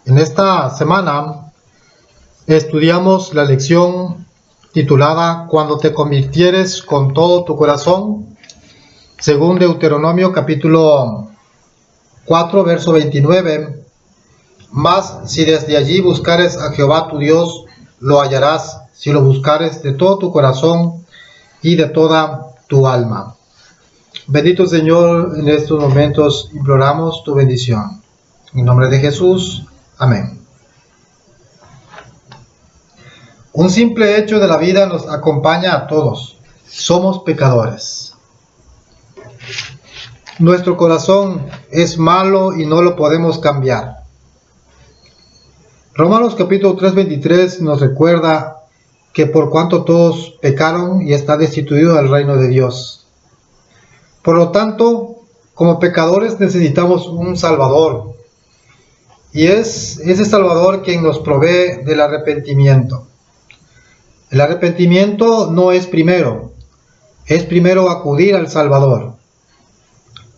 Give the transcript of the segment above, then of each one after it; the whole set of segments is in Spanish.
En esta semana estudiamos la lección titulada Cuando te convirtieres con todo tu corazón, según Deuteronomio capítulo 4, verso 29. Mas si desde allí buscares a Jehová tu Dios, lo hallarás si lo buscares de todo tu corazón y de toda tu alma. Bendito Señor, en estos momentos imploramos tu bendición. En nombre de Jesús, amén. Un simple hecho de la vida nos acompaña a todos. Somos pecadores. Nuestro corazón es malo y no lo podemos cambiar. Romanos capítulo 3:23 nos recuerda que por cuanto todos pecaron y están destituidos del reino de Dios. Por lo tanto, como pecadores necesitamos un Salvador. Y es ese Salvador quien nos provee del arrepentimiento. El arrepentimiento no es primero acudir al Salvador.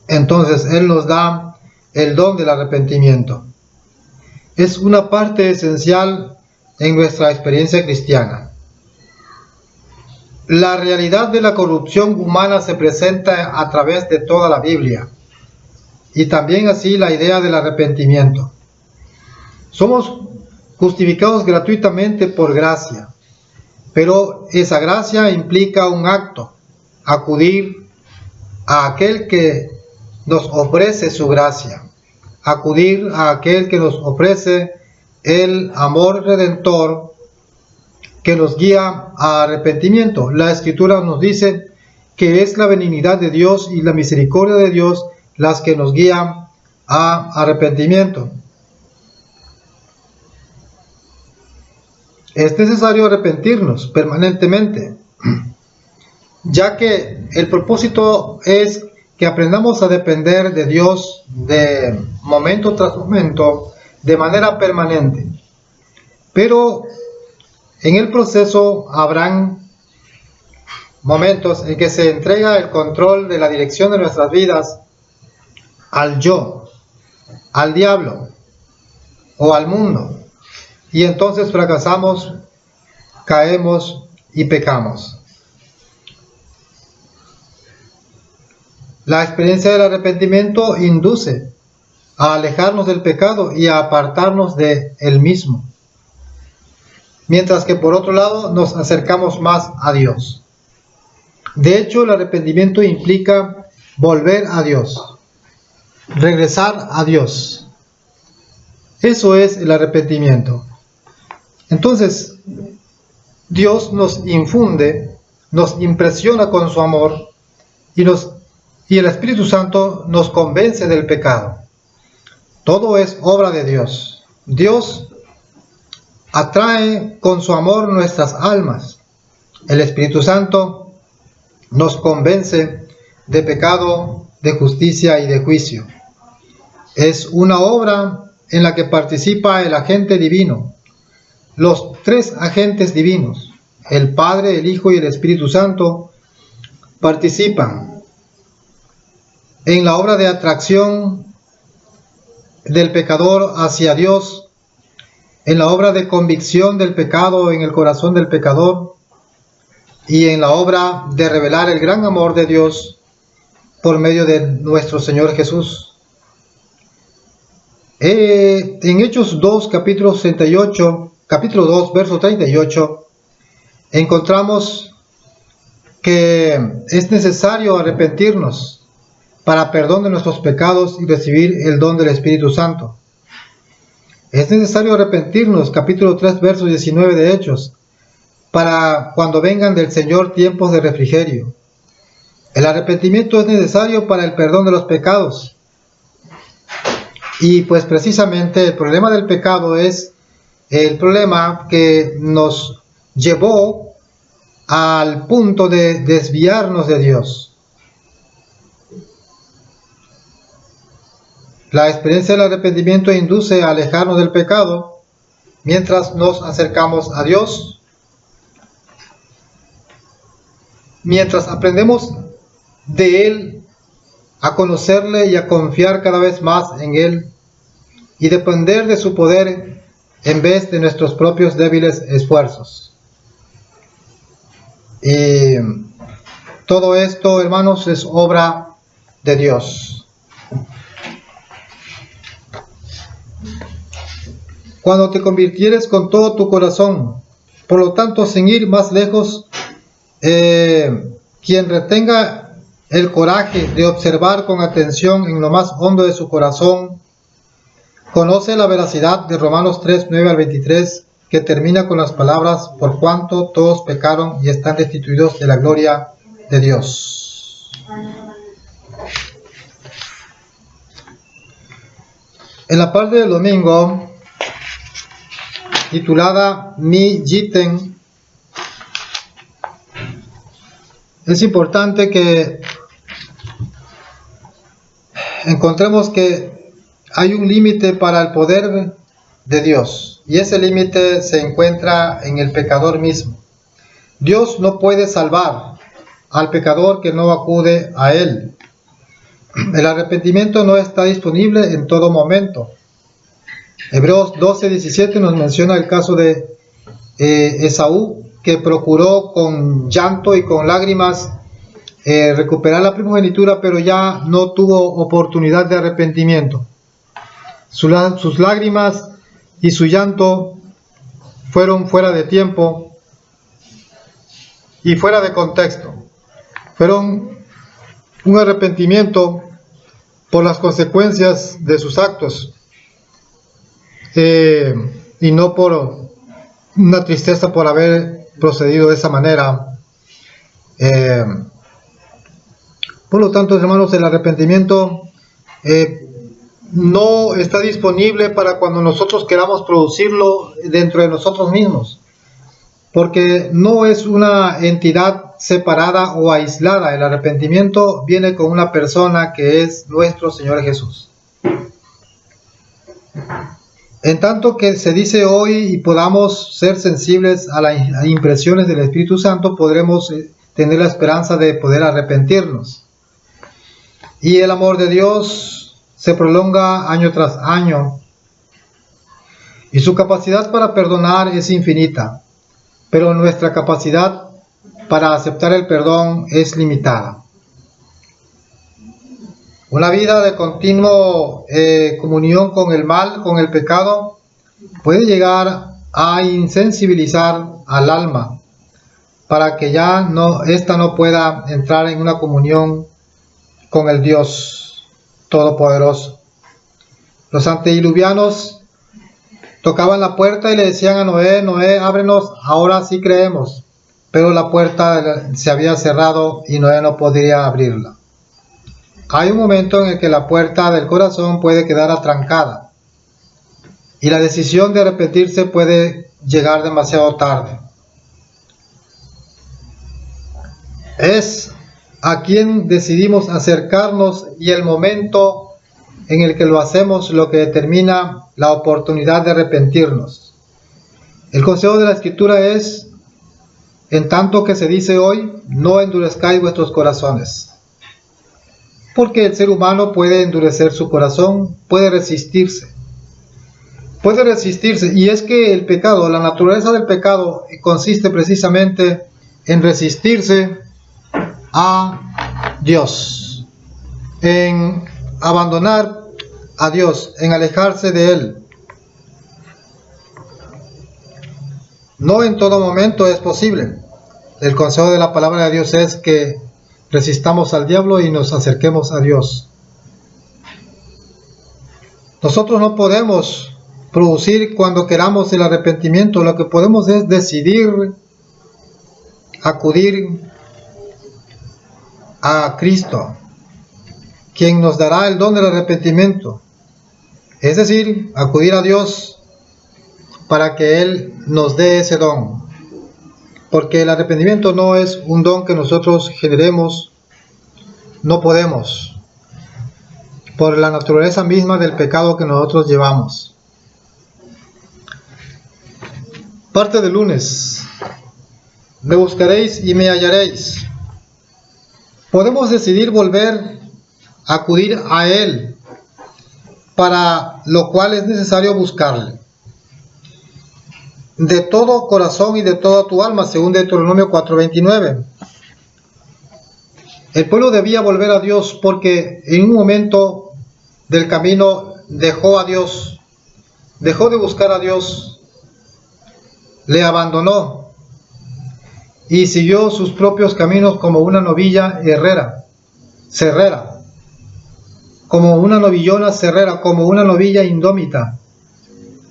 Entonces Él nos da el don del arrepentimiento. Es una parte esencial en nuestra experiencia cristiana. La realidad de la corrupción humana se presenta a través de toda la Biblia, y también así la idea del arrepentimiento. Somos justificados gratuitamente por gracia, pero esa gracia implica un acto, acudir a aquel que nos ofrece su gracia, acudir a aquel que nos ofrece el amor redentor que nos guía a arrepentimiento. La Escritura nos dice que es la benignidad de Dios y la misericordia de Dios las que nos guían a arrepentimiento. Es necesario arrepentirnos permanentemente, ya que el propósito es que aprendamos a depender de Dios de momento tras momento, de manera permanente. Pero en el proceso habrán momentos en que se entrega el control de la dirección de nuestras vidas al yo, al diablo o al mundo. Y entonces fracasamos, caemos y pecamos. La experiencia del arrepentimiento induce a alejarnos del pecado y a apartarnos de él mismo. Mientras que por otro lado nos acercamos más a Dios. De hecho, el arrepentimiento implica volver a Dios, regresar a Dios. Eso es el arrepentimiento. Entonces, Dios nos infunde, nos impresiona con su amor y el Espíritu Santo nos convence del pecado. Todo es obra de Dios. Dios atrae con su amor nuestras almas. El Espíritu Santo nos convence de pecado, de justicia y de juicio. Es una obra en la que participa el agente divino. Los tres agentes divinos, el Padre, el Hijo y el Espíritu Santo, participan en la obra de atracción del pecador hacia Dios, en la obra de convicción del pecado en el corazón del pecador y en la obra de revelar el gran amor de Dios por medio de nuestro Señor Jesús. En Hechos 2, capítulo 2, verso 38, encontramos que es necesario arrepentirnos para perdón de nuestros pecados y recibir el don del Espíritu Santo. Es necesario arrepentirnos, capítulo 3, verso 19 de Hechos, para cuando vengan del Señor tiempos de refrigerio. El arrepentimiento es necesario para el perdón de los pecados. Y pues precisamente el problema del pecado es el problema que nos llevó al punto de desviarnos de Dios. La experiencia del arrepentimiento induce a alejarnos del pecado mientras nos acercamos a Dios, mientras aprendemos de Él a conocerle y a confiar cada vez más en Él. y depender de su poder en vez de nuestros propios débiles esfuerzos. Y todo esto, hermanos, es obra de Dios. Cuando te convirtieres con todo tu corazón, por lo tanto, sin ir más lejos, quien retenga el coraje de observar con atención en lo más hondo de su corazón, conoce la veracidad de Romanos 3, 9 al 23, que termina con las palabras: por cuanto todos pecaron y están destituidos de la gloria de Dios. En la parte del domingo, titulada Mi Yiten, es importante que encontremos que hay un límite para el poder de Dios, y ese límite se encuentra en el pecador mismo. Dios no puede salvar al pecador que no acude a Él. El arrepentimiento no está disponible en todo momento. Hebreos 12:17 nos menciona el caso de Esaú, que procuró con llanto y con lágrimas recuperar la primogenitura, pero ya no tuvo oportunidad de arrepentimiento. Sus lágrimas y su llanto fueron fuera de tiempo y fuera de contexto. Fueron un arrepentimiento por las consecuencias de sus actos, y no por una tristeza por haber procedido de esa manera. Por lo tanto, hermanos, el arrepentimiento no está disponible para cuando nosotros queramos producirlo dentro de nosotros mismos, porque no es una entidad separada o aislada. El arrepentimiento viene con una persona que es nuestro Señor Jesús. En tanto que se dice hoy y podamos ser sensibles a las impresiones del Espíritu Santo, podremos tener la esperanza de poder arrepentirnos. Y el amor de Dios se prolonga año tras año, y su capacidad para perdonar es infinita, pero nuestra capacidad para aceptar el perdón es limitada. Una vida de continua comunión con el mal, con el pecado, puede llegar a insensibilizar al alma para que ya ésta no pueda entrar en una comunión con el Dios Todopoderoso. Los antediluvianos tocaban la puerta y le decían a Noé: Noé, ábrenos, ahora sí creemos. Pero la puerta se había cerrado y Noé no podría abrirla. Hay un momento en el que la puerta del corazón puede quedar atrancada y la decisión de arrepentirse puede llegar demasiado tarde. Es a quien decidimos acercarnos y el momento en el que lo hacemos lo que determina la oportunidad de arrepentirnos. El consejo de la Escritura es: en tanto que se dice hoy, no endurezcáis vuestros corazones. Porque el ser humano puede endurecer su corazón, puede resistirse, y es que el pecado, la naturaleza del pecado consiste precisamente en resistirse a Dios, en abandonar a Dios, en alejarse de Él. No en todo momento es posible. El consejo de la palabra de Dios es que resistamos al diablo y nos acerquemos a Dios. Nosotros no podemos producir cuando queramos el arrepentimiento. Lo que podemos es decidir acudir a Cristo, quien nos dará el don del arrepentimiento. Es decir, acudir a Dios para que Él nos dé ese don. Porque el arrepentimiento no es un don que nosotros generemos, no podemos, por la naturaleza misma del pecado que nosotros llevamos. Parte del lunes. Me buscaréis y me hallaréis. Podemos decidir volver a acudir a Él para lo cual es necesario buscarle de todo corazón y de toda tu alma, según Deuteronomio 4:29. El pueblo debía volver a Dios porque en un momento del camino dejó a Dios, dejó de buscar a Dios, le abandonó y siguió sus propios caminos como una novilla cerrera, como una novillona cerrera, como una novilla indómita.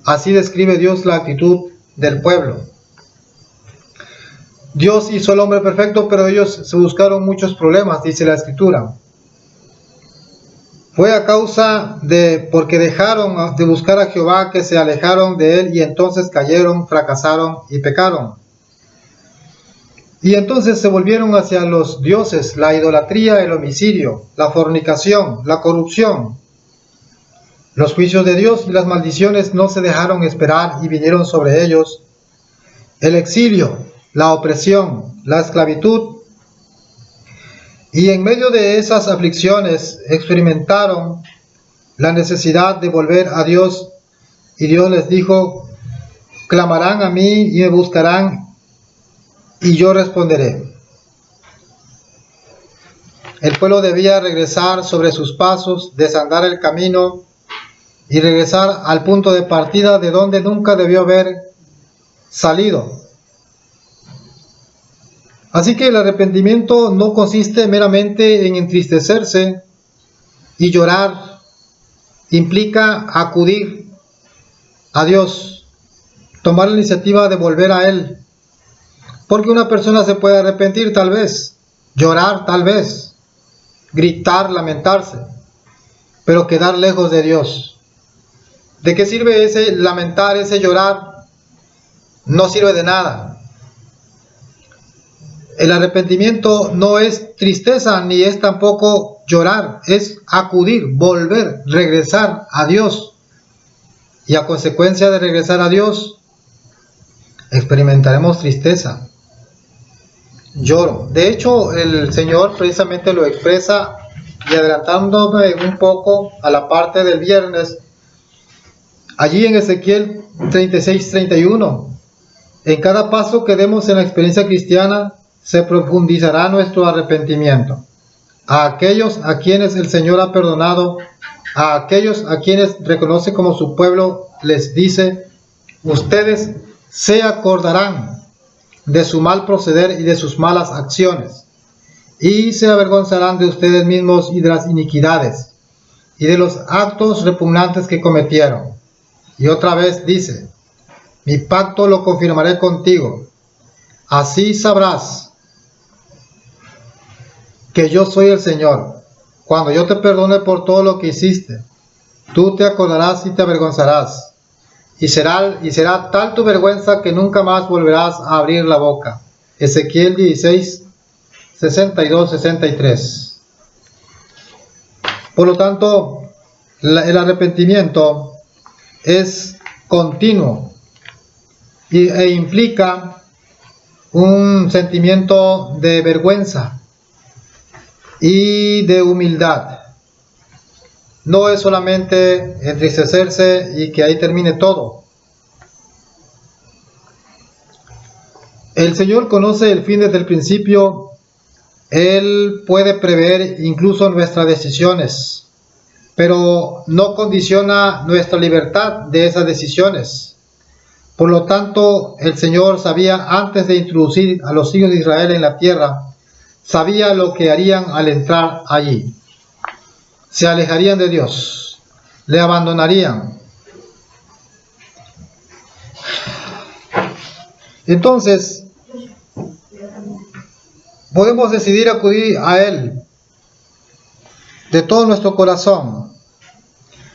Así describe Dios la actitud del pueblo. Dios hizo al hombre perfecto, pero ellos se buscaron muchos problemas, dice la Escritura. Fue a causa porque dejaron de buscar a Jehová, que se alejaron de él, y entonces cayeron, fracasaron y pecaron. Y entonces se volvieron hacia los dioses, la idolatría, el homicidio, la fornicación, la corrupción. Los juicios de Dios y las maldiciones no se dejaron esperar y vinieron sobre ellos. El exilio, la opresión, la esclavitud. Y en medio de esas aflicciones experimentaron la necesidad de volver a Dios. Y Dios les dijo: clamarán a mí y me buscarán, y yo responderé. El pueblo debía regresar sobre sus pasos, desandar el camino y regresar al punto de partida de donde nunca debió haber salido. Así que el arrepentimiento no consiste meramente en entristecerse y llorar, implica acudir a Dios, tomar la iniciativa de volver a Él. Porque una persona se puede arrepentir tal vez, llorar tal vez, gritar, lamentarse, pero quedar lejos de Dios. ¿De qué sirve ese lamentar, ese llorar? No sirve de nada. El arrepentimiento no es tristeza ni es tampoco llorar, es acudir, volver, regresar a Dios. Y a consecuencia de regresar a Dios, experimentaremos tristeza, lloro. De hecho, el Señor precisamente lo expresa, y adelantándome un poco a la parte del viernes, allí en Ezequiel 36:31, en cada paso que demos en la experiencia cristiana, se profundizará nuestro arrepentimiento. A aquellos a quienes el Señor ha perdonado, a aquellos a quienes reconoce como su pueblo, les dice: ustedes se acordarán de su mal proceder y de sus malas acciones, y se avergonzarán de ustedes mismos y de las iniquidades, y de los actos repugnantes que cometieron. Y otra vez dice: mi pacto lo confirmaré contigo. Así sabrás que yo soy el Señor, cuando yo te perdone por todo lo que hiciste. Tú te acordarás y te avergonzarás, y será tal tu vergüenza que nunca más volverás a abrir la boca. Ezequiel 16:62-63. Por lo tanto, el arrepentimiento es continuo e implica un sentimiento de vergüenza y de humildad. No es solamente entristecerse y que ahí termine todo. El Señor conoce el fin desde el principio. Él puede prever incluso nuestras decisiones, pero no condiciona nuestra libertad de esas decisiones. Por lo tanto, el Señor sabía, antes de introducir a los hijos de Israel en la tierra, sabía lo que harían al entrar allí. Se alejarían de Dios, le abandonarían. Entonces, podemos decidir acudir a Él de todo nuestro corazón,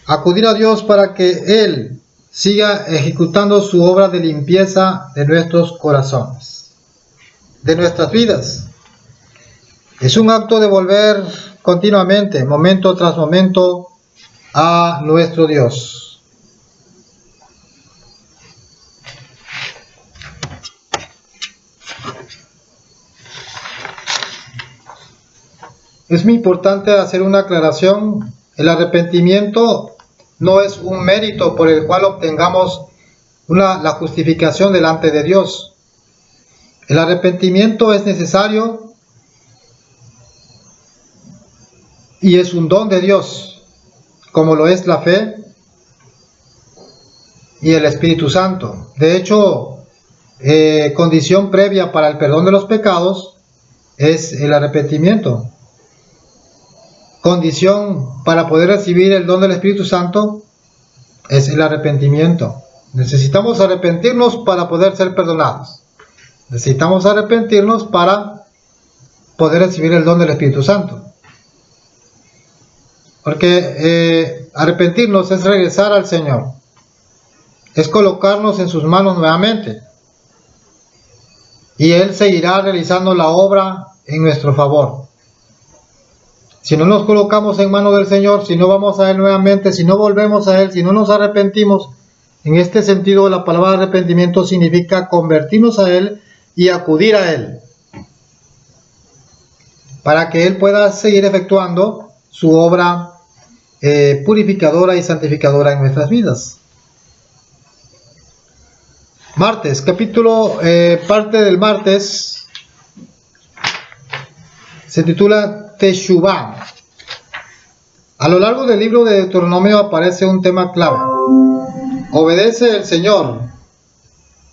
acudir a Dios para que Él siga ejecutando su obra de limpieza de nuestros corazones, de nuestras vidas. Es un acto de volver continuamente, momento tras momento, a nuestro Dios. Es muy importante hacer una aclaración. El arrepentimiento no es un mérito por el cual obtengamos la justificación delante de Dios. El arrepentimiento es necesario y es un don de Dios, como lo es la fe y el Espíritu Santo. De hecho, condición previa para el perdón de los pecados es el arrepentimiento. Condición para poder recibir el don del Espíritu Santo es el arrepentimiento. Necesitamos arrepentirnos para poder ser perdonados. Necesitamos arrepentirnos para poder recibir el don del Espíritu Santo. Porque arrepentirnos es regresar al Señor. Es colocarnos en sus manos nuevamente. Y Él seguirá realizando la obra en nuestro favor. Si no nos colocamos en manos del Señor, si no vamos a Él nuevamente, si no volvemos a Él, si no nos arrepentimos, en este sentido la palabra arrepentimiento significa convertirnos a Él y acudir a Él, para que Él pueda seguir efectuando su obra purificadora y santificadora en nuestras vidas. Martes, parte del martes se titula Teshuvah. A lo largo del libro de Deuteronomio aparece un tema clave. Obedece el Señor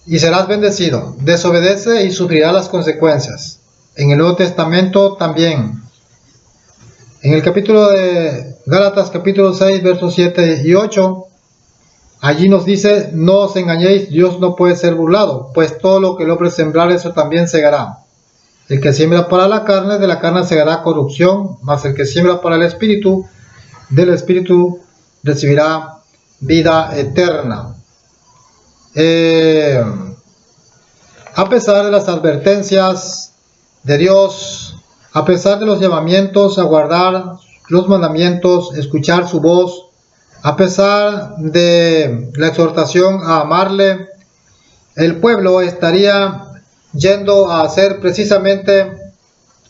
y serás bendecido. Desobedece y sufrirás las consecuencias. En el Nuevo Testamento también. En el capítulo de Gálatas, capítulo 6, versos 7 y 8, allí nos dice: no os engañéis, Dios no puede ser burlado, pues todo lo que el hombre sembrar, eso también segará. El que siembra para la carne, de la carne segará corrupción, mas el que siembra para el Espíritu, del Espíritu recibirá vida eterna. A pesar de las advertencias de Dios, a pesar de los llamamientos a guardar los mandamientos, escuchar su voz, a pesar de la exhortación a amarle, el pueblo estaría yendo a hacer precisamente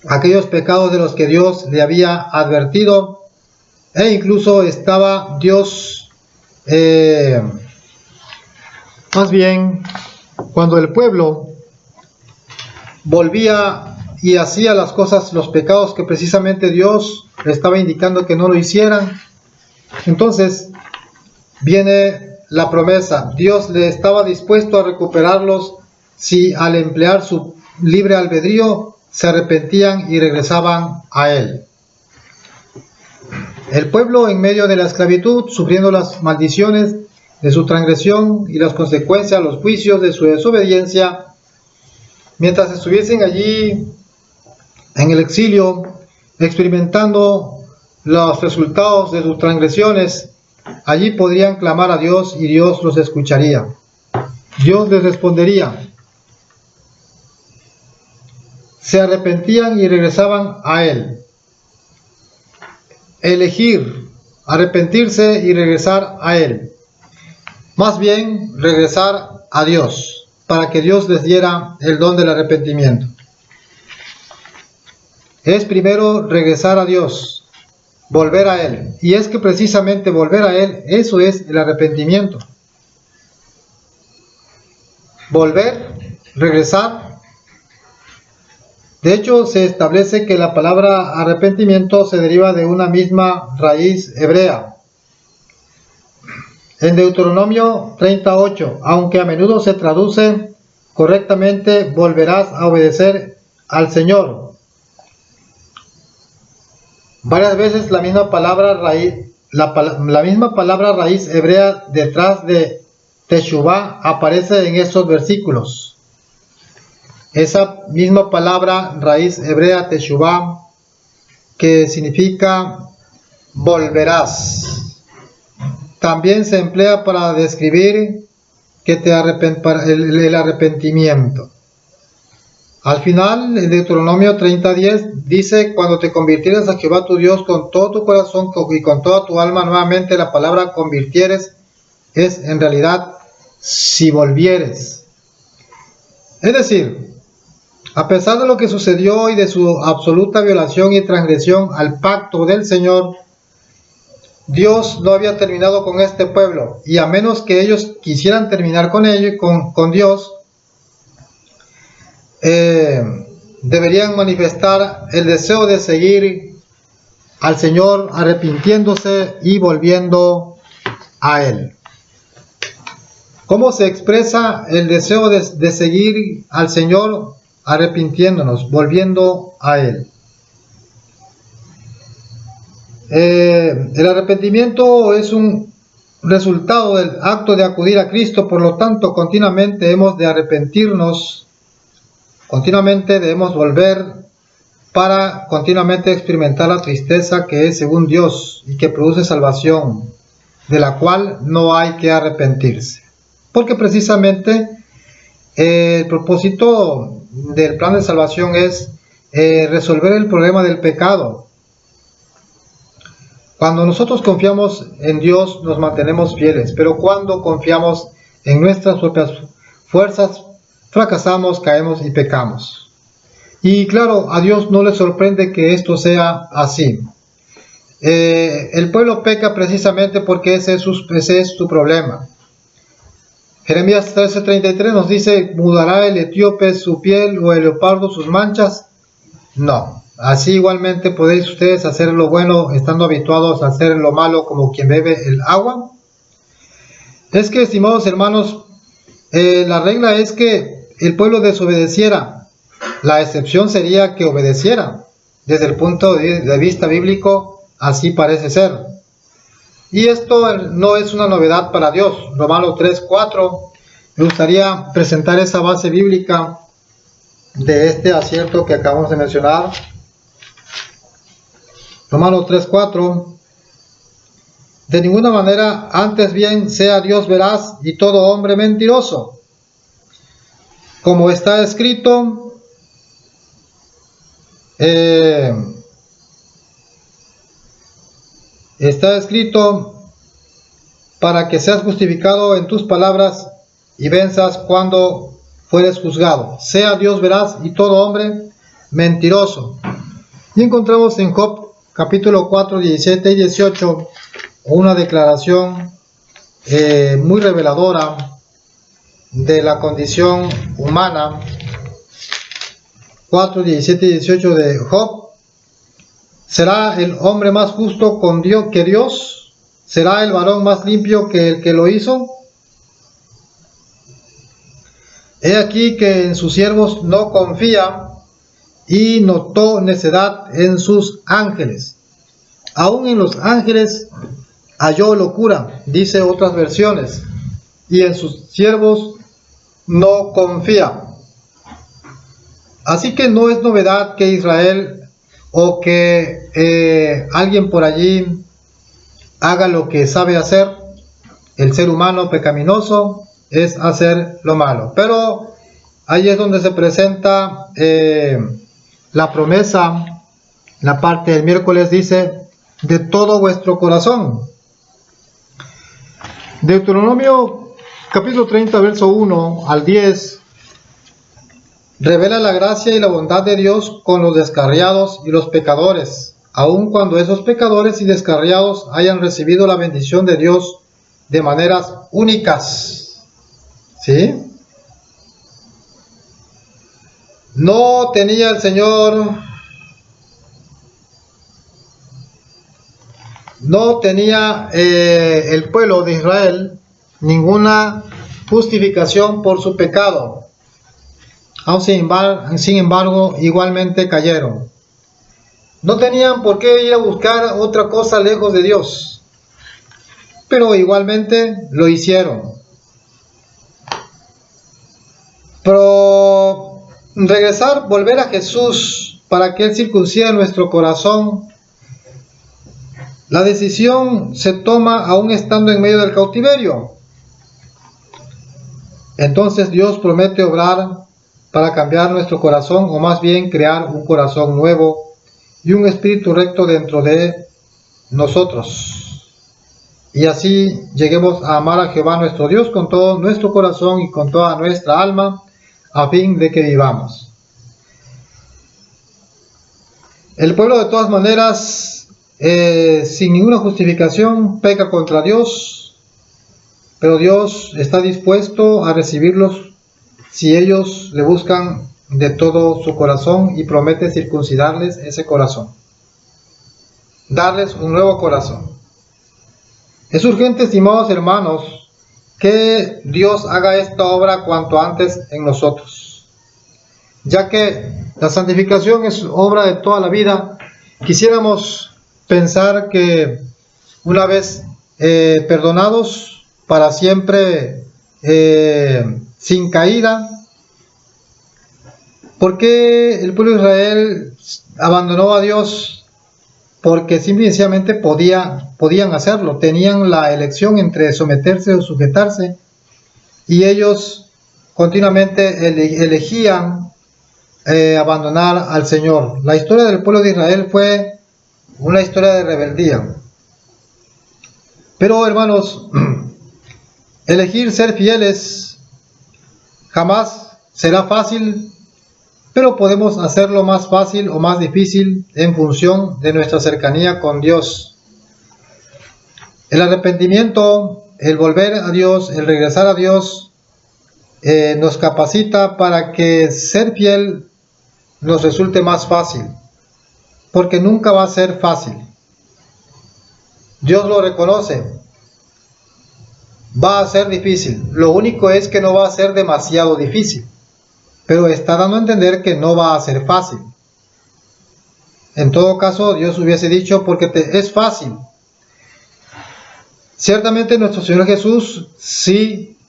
aquellos pecados de los que Dios le había advertido, e incluso estaba Dios, más bien, cuando el pueblo volvía y hacía las cosas, los pecados que precisamente Dios le estaba indicando que no lo hicieran, entonces viene la promesa. Dios le estaba dispuesto a recuperarlos si al emplear su libre albedrío se arrepentían y regresaban a Él. El pueblo, en medio de la esclavitud, sufriendo las maldiciones de su transgresión y las consecuencias, los juicios de su desobediencia, mientras estuviesen allí en el exilio, experimentando los resultados de sus transgresiones, allí podrían clamar a Dios y Dios los escucharía. Dios les respondería. Se arrepentían y regresaban a Él. Elegir, arrepentirse y regresar a Él. Más bien, regresar a Dios, para que Dios les diera el don del arrepentimiento. Es primero regresar a Dios, volver a Él. Y es que precisamente volver a Él, eso es el arrepentimiento. Volver, regresar. De hecho, se establece que la palabra arrepentimiento se deriva de una misma raíz hebrea. En Deuteronomio 38, aunque a menudo se traduce correctamente, volverás a obedecer al Señor. Varias veces la misma palabra raíz hebrea detrás de Teshuvah aparece en estos versículos. Esa misma palabra raíz hebrea Teshuvah, que significa volverás, también se emplea para describir el arrepentimiento. Al final, en Deuteronomio 30:10 dice: cuando te convirtieres a Jehová tu Dios con todo tu corazón y con toda tu alma. Nuevamente la palabra convirtieres es en realidad si volvieres. Es decir, a pesar de lo que sucedió y de su absoluta violación y transgresión al pacto del Señor, Dios no había terminado con este pueblo, y a menos que ellos quisieran terminar con ellos, con Dios, deberían manifestar el deseo de seguir al Señor, arrepintiéndose y volviendo a Él. ¿Cómo se expresa el deseo de seguir al Señor? Arrepintiéndonos, volviendo a Él. El arrepentimiento es un resultado del acto de acudir a Cristo, por lo tanto, continuamente hemos de arrepentirnos, continuamente debemos volver para continuamente experimentar la tristeza que es según Dios y que produce salvación, de la cual no hay que arrepentirse. Porque precisamente el propósito del plan de salvación es resolver el problema del pecado. Cuando nosotros confiamos en Dios, nos mantenemos fieles, pero cuando confiamos en nuestras propias fuerzas, fracasamos, caemos y pecamos. Y claro, a Dios no le sorprende que esto sea así. El pueblo peca precisamente porque ese es su problema. Jeremías 13:33 nos dice: ¿mudará el etíope su piel o el leopardo sus manchas? No. Así igualmente podéis ustedes hacer lo bueno estando habituados a hacer lo malo como quien bebe el agua. Es que, estimados hermanos, la regla es que el pueblo desobedeciera. La excepción sería que obedeciera. Desde el punto de vista bíblico, así parece ser. Y esto no es una novedad para Dios. Romanos 3:4. Me gustaría presentar esa base bíblica de este acierto que acabamos de mencionar. Romanos 3:4. De ninguna manera, antes bien sea Dios veraz y todo hombre mentiroso. Como está escrito, para que seas justificado en tus palabras y venzas cuando fueres juzgado. Sea Dios veraz y todo hombre mentiroso. Y encontramos en Job capítulo 4, 17 y 18 una declaración muy reveladora de la condición humana. 4, 17 y 18 de Job. ¿Será el hombre más justo con Dios que Dios? ¿Será el varón más limpio que el que lo hizo? He aquí que en sus siervos no confía, y notó necedad en sus ángeles. Aún en los ángeles halló locura, dice otras versiones, y en sus siervos no confía. Así que no es novedad que Israel o que alguien por allí haga lo que sabe hacer. El ser humano pecaminoso es hacer lo malo. Pero ahí es donde se presenta la promesa. La parte del miércoles dice: de todo vuestro corazón. Deuteronomio capítulo 30, verso 1 al 10, revela la gracia y la bondad de Dios con los descarriados y los pecadores, aun cuando esos pecadores y descarriados hayan recibido la bendición de Dios de maneras únicas. ¿Sí? No tenía el Señor, no tenía el pueblo de Israel ninguna justificación por su pecado. Aun sin embargo, igualmente cayeron. No tenían por qué ir a buscar otra cosa lejos de Dios, pero igualmente lo hicieron. Pero volver a Jesús para que Él circuncida nuestro corazón, la decisión se toma aún estando en medio del cautiverio. Entonces Dios promete obrar para cambiar nuestro corazón, o más bien crear un corazón nuevo y un espíritu recto dentro de nosotros. Y así lleguemos a amar a Jehová nuestro Dios con todo nuestro corazón y con toda nuestra alma, a fin de que vivamos. El pueblo de todas maneras sin ninguna justificación peca contra Dios, pero Dios está dispuesto a recibirlos si ellos le buscan de todo su corazón y promete circuncidarles ese corazón, darles un nuevo corazón. Es urgente, estimados hermanos, que Dios haga esta obra cuanto antes en nosotros, ya que la santificación es obra de toda la vida. Quisiéramos pensar que una vez perdonados para siempre, sin caída. ¿Por qué el pueblo de Israel abandonó a Dios? Porque simplemente podían hacerlo, tenían la elección entre someterse o sujetarse, y ellos continuamente elegían abandonar al Señor. La historia del pueblo de Israel fue una historia de rebeldía. Pero hermanos, elegir ser fieles jamás será fácil, pero podemos hacerlo más fácil o más difícil en función de nuestra cercanía con Dios. El arrepentimiento, el volver a Dios, el regresar a Dios, nos capacita para que ser fiel nos resulte más fácil, porque nunca va a ser fácil. Dios lo reconoce. Va a ser difícil. Lo único es que no va a ser demasiado difícil, pero está dando a entender que no va a ser fácil. En todo caso, Dios hubiese dicho, porque es fácil. Ciertamente nuestro Señor Jesús sí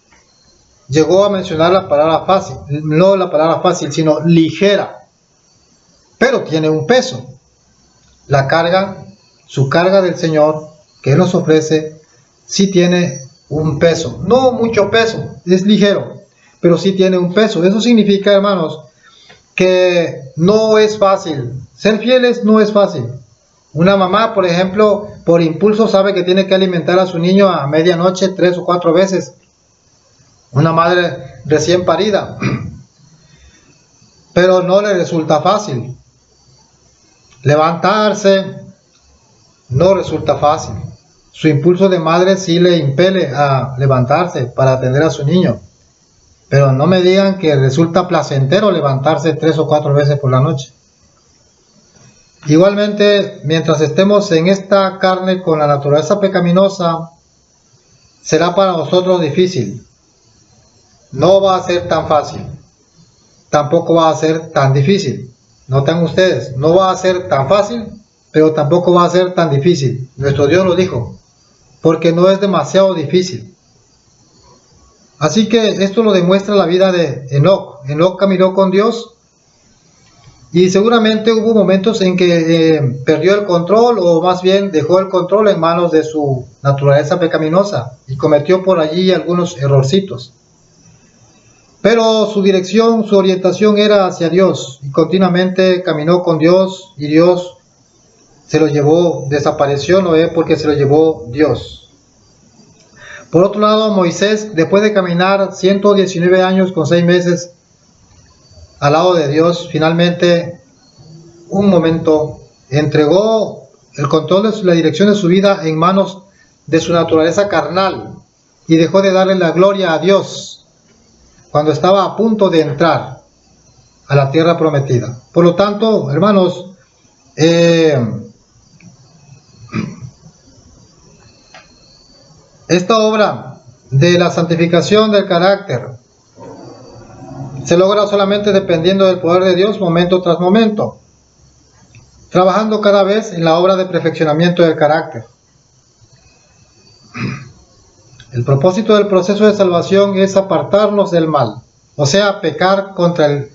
llegó a mencionar la palabra fácil, no la palabra fácil, sino ligera, pero tiene un peso. La carga, su carga del Señor, que Él nos ofrece, sí tiene un peso, no mucho peso, es ligero, pero sí tiene un peso. Eso significa, hermanos, que no es fácil. Ser fieles no es fácil. Una mamá, por ejemplo, por impulso sabe que tiene que alimentar a su niño a medianoche 3 o 4 veces. Una madre recién parida. Pero no le resulta fácil. Levantarse no resulta fácil. Su impulso de madre sí le impele a levantarse para atender a su niño. Pero no me digan que resulta placentero levantarse 3 o 4 veces por la noche. Igualmente, mientras estemos en esta carne con la naturaleza pecaminosa, será para nosotros difícil. No va a ser tan fácil. Tampoco va a ser tan difícil. Noten ustedes, no va a ser tan fácil, pero tampoco va a ser tan difícil. Nuestro Dios lo dijo, porque no es demasiado difícil. Así que esto lo demuestra la vida de Enoc. Enoc caminó con Dios y seguramente hubo momentos en que perdió el control, o más bien dejó el control en manos de su naturaleza pecaminosa y cometió por allí algunos errorcitos. Pero su dirección, su orientación era hacia Dios, y continuamente caminó con Dios, y Dios se lo llevó, desapareció Noé porque se lo llevó Dios. Por otro lado, Moisés, después de caminar 119 años con 6 meses al lado de Dios, finalmente, un momento, entregó el control de la dirección de su vida en manos de su naturaleza carnal y dejó de darle la gloria a Dios cuando estaba a punto de entrar a la tierra prometida. Por lo tanto, hermanos, esta obra de la santificación del carácter se logra solamente dependiendo del poder de Dios momento tras momento, trabajando cada vez en la obra de perfeccionamiento del carácter. El propósito del proceso de salvación es apartarnos del mal, o sea, pecar contra el...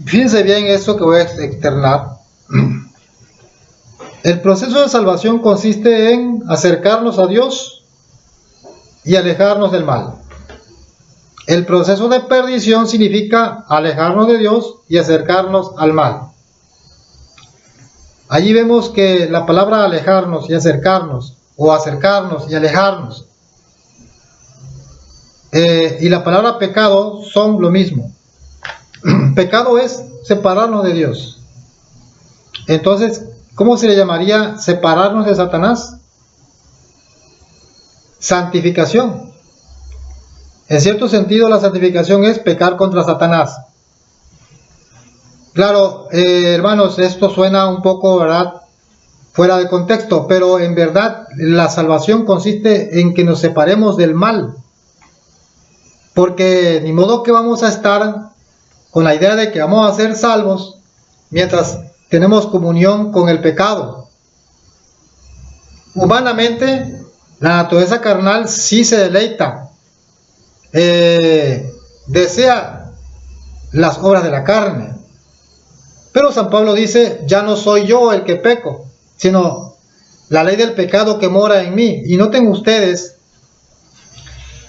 Fíjense bien esto que voy a externar. El proceso de salvación consiste en acercarnos a Dios y alejarnos del mal. El proceso de perdición significa alejarnos de Dios y acercarnos al mal. Allí vemos que la palabra alejarnos y acercarnos, o acercarnos y alejarnos, y la palabra pecado son lo mismo. Pecado es separarnos de Dios. Entonces, ¿Cómo se le llamaría separarnos de Satanás? Santificación. En cierto sentido, la santificación es pecar contra Satanás. Claro, hermanos, esto suena un poco, ¿verdad?, fuera de contexto, pero en verdad la salvación consiste en que nos separemos del mal. Porque ni modo que vamos a estar con la idea de que vamos a ser salvos mientras tenemos comunión con el pecado. Humanamente, la naturaleza carnal sí se deleita, desea las obras de la carne. Pero San Pablo dice, ya no soy yo el que peco, sino la ley del pecado que mora en mí. Y noten ustedes,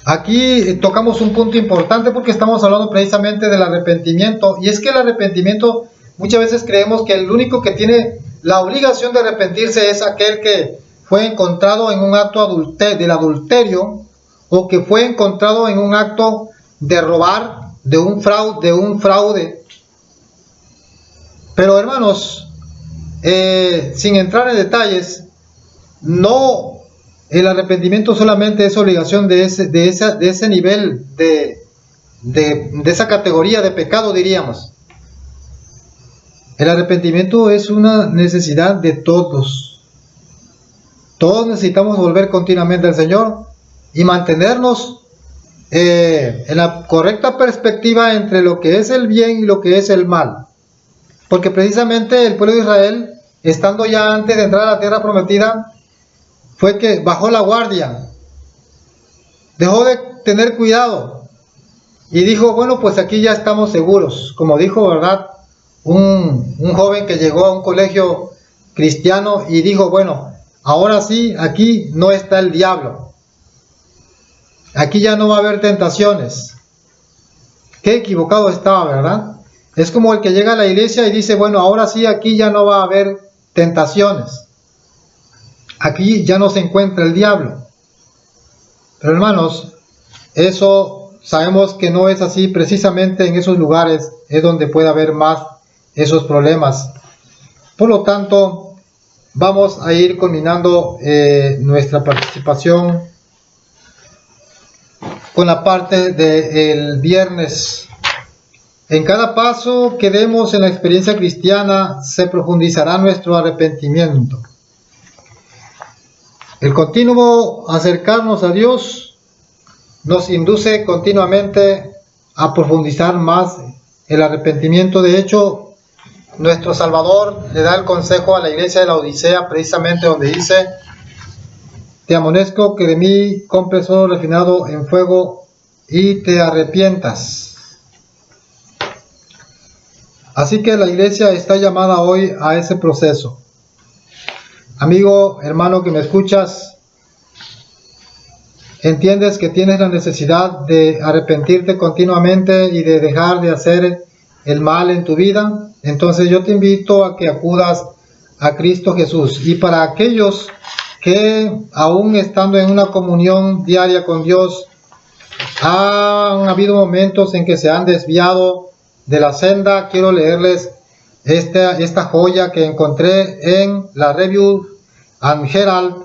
aquí tocamos un punto importante porque estamos hablando precisamente del arrepentimiento. Y es que el arrepentimiento, muchas veces creemos que el único que tiene la obligación de arrepentirse es aquel que fue encontrado en un acto del adulterio, o que fue encontrado en un acto de robar, de un fraude. Pero hermanos, sin entrar en detalles, no, el arrepentimiento solamente es obligación de ese nivel, de esa categoría de pecado, diríamos. El arrepentimiento es una necesidad de todos. Todos necesitamos volver continuamente al Señor y mantenernos en la correcta perspectiva entre lo que es el bien y lo que es el mal. Porque precisamente el pueblo de Israel, estando ya antes de entrar a la tierra prometida, fue que bajó la guardia, dejó de tener cuidado y dijo, bueno, pues aquí ya estamos seguros. Como dijo, ¿verdad?, un joven que llegó a un colegio cristiano y dijo, bueno, ahora sí, aquí no está el diablo. Aquí ya no va a haber tentaciones. Qué equivocado estaba, ¿verdad? Es como el que llega a la iglesia y dice, bueno, ahora sí, aquí ya no va a haber tentaciones. Aquí ya no se encuentra el diablo. Pero hermanos, eso sabemos que no es así. Precisamente en esos lugares es donde puede haber más esos problemas. Por lo tanto, vamos a ir culminando nuestra participación con la parte del viernes. En cada paso que demos en la experiencia cristiana se profundizará nuestro arrepentimiento. El continuo acercarnos a Dios nos induce continuamente a profundizar más el arrepentimiento. De hecho, nuestro Salvador le da el consejo a la iglesia de la Odisea, precisamente donde dice, te amonezco que de mí compres oro refinado en fuego y te arrepientas. Así que la iglesia está llamada hoy a ese proceso. Amigo, hermano que me escuchas, entiendes que tienes la necesidad de arrepentirte continuamente y de dejar de hacer el mal en tu vida. Entonces yo te invito a que acudas a Cristo Jesús. Y para aquellos que aún estando en una comunión diaria con Dios, han habido momentos en que se han desviado de la senda, quiero leerles esta joya que encontré en la Review and Herald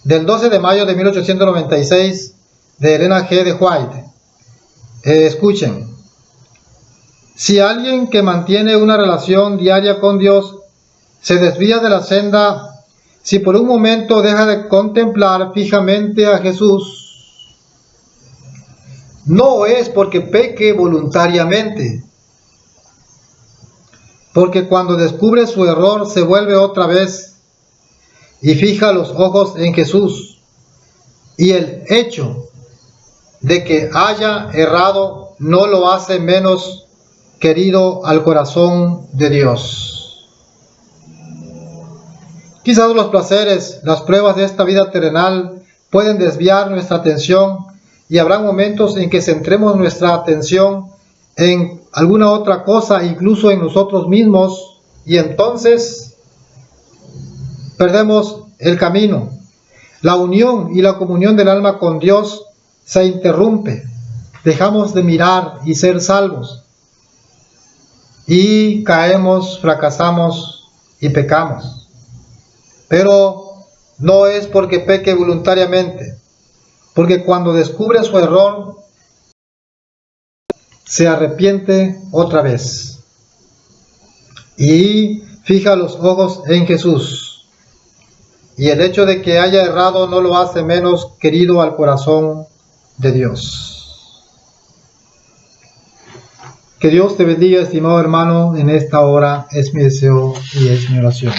del 12 de mayo de 1896 de Elena G. de White. Escuchen. Si alguien que mantiene una relación diaria con Dios se desvía de la senda, si por un momento deja de contemplar fijamente a Jesús, no es porque peque voluntariamente, porque cuando descubre su error se vuelve otra vez y fija los ojos en Jesús, y el hecho de que haya errado no lo hace menos querido al corazón de Dios. Quizás los placeres, las pruebas de esta vida terrenal pueden desviar nuestra atención y habrá momentos en que centremos nuestra atención en alguna otra cosa, incluso en nosotros mismos, y entonces perdemos el camino. La unión y la comunión del alma con Dios se interrumpe. Dejamos de mirar y ser salvos. Y caemos, fracasamos y pecamos. pero no es porque peque voluntariamente, porque cuando descubre su error, se arrepiente otra vez y fija los ojos en Jesús. Y el hecho de que haya errado no lo hace menos querido al corazón de Dios. Que Dios te bendiga, estimado hermano, en esta hora es mi deseo y es mi oración.